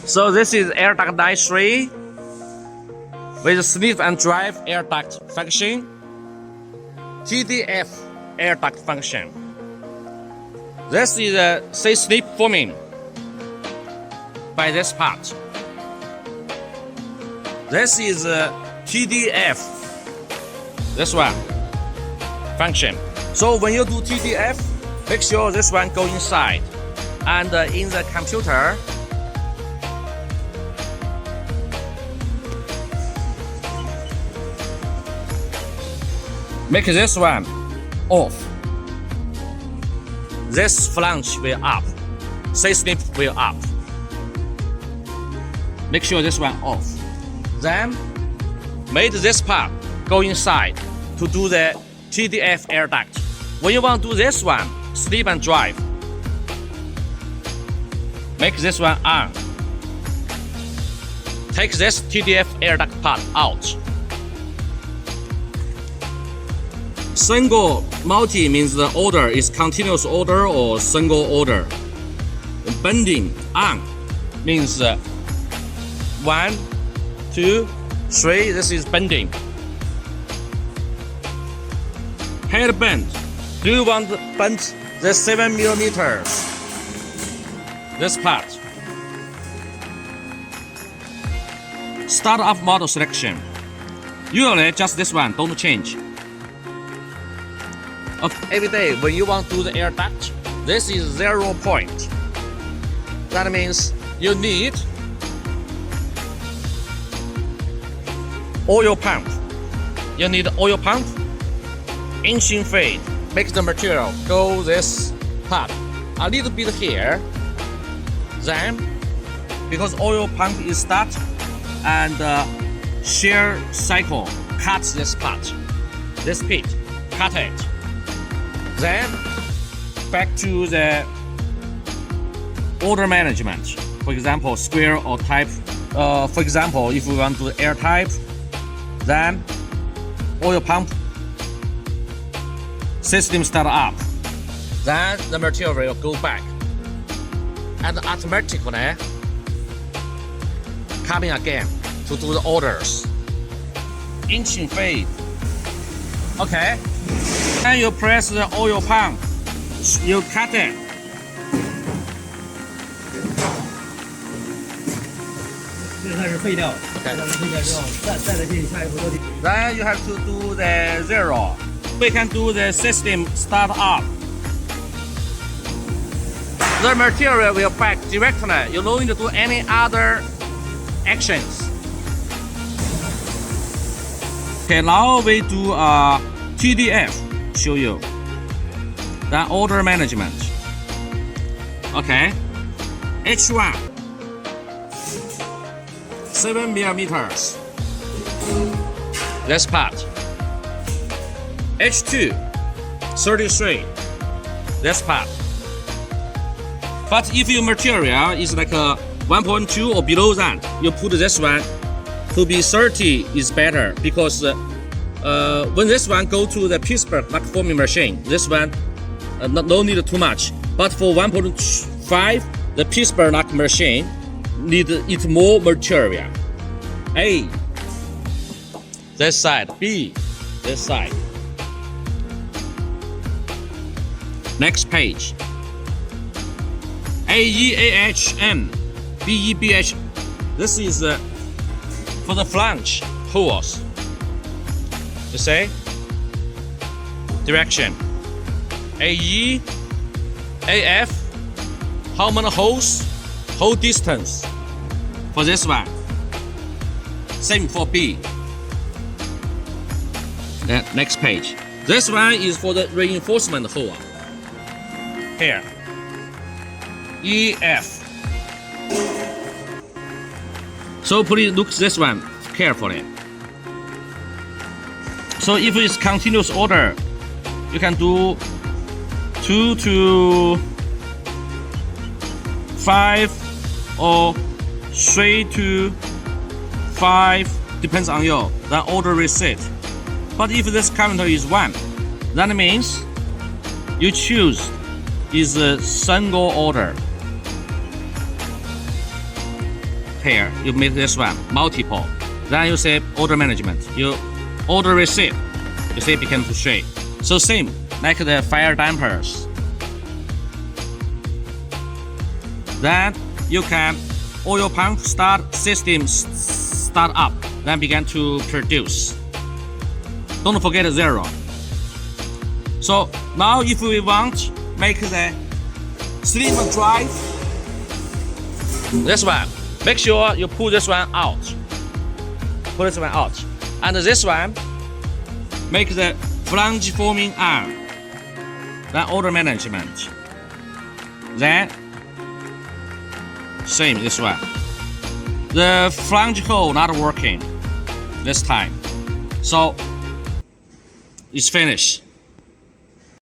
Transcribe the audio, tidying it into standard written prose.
So this is air duct 93 with slip and drive air duct function, TDF air duct function. This is a slip forming by this part. This is a TDF, this one function. So when you do TDF, make sure this one go inside, and in the computer, make this one off. This flange will up, slip will up. Make sure this one off. Then make this part go inside to do the TDF air duct. When you want to do this one, slip and drive, make this one on. Take this TDF air duct part out. Single multi means the order is continuous order or single order. Bending on means 1, 2, 3. This is bending. Head bend. Do you want to bend the 7 millimeters? This part. Start up model selection. Usually just this one, don't change. Okay. Every day when you want to do the air duct, this is 0 point. That means you need oil pump. You need oil pump, inching fade. Make the material go this part a little bit here. Then, because oil pump is start and shear cycle, cut this part, this pit, cut it. Then back to the order management. For example, square or type. For example, if we want to do air type, then oil pump system start up. Then the material will go back and automatically coming again to do the orders. Inching fade. Okay. Then you press the oil pump. You cut it. Okay. Then you have to do the 0. We can do the system start up. The material will back directly. You don't need to do any other actions. Okay, now we do TDF. Show you. Then order management. Okay. H1. 7 millimeters. This part. H2. 33. This part. But if your material is like a 1.2 or below that, you put this one to be 30 is better, because when this one go to the Pittsburgh duct forming machine, this one no need too much. But for 1.5, the Pittsburgh duct machine need it more material. A, this side. B, this side. Next page. AEAHM, BEBH. This is for the flange holes. You see? Direction. AE, AF. How many holes? Hole distance. For this one. Same for B. Next page. This one is for the reinforcement hole. Here. EF. So please look this one carefully. So if it's continuous order, you can do 2 to 5 or 3 to 5, depends on you. The order reset. But if this counter is 1, that means you choose is a single order. repair, you make this one multiple. Then you say order management. You order receipt. You see it begin to shape. So same like the fire dampers. Then you can oil pump start system start up. Then begin to produce. Don't forget 0. So now if we want make the slip and drive, this one, make sure you pull this one out. Pull this one out. And this one, make the flange forming arm. Then order management. Then same this one. The flange hole not working this time. So it's finished.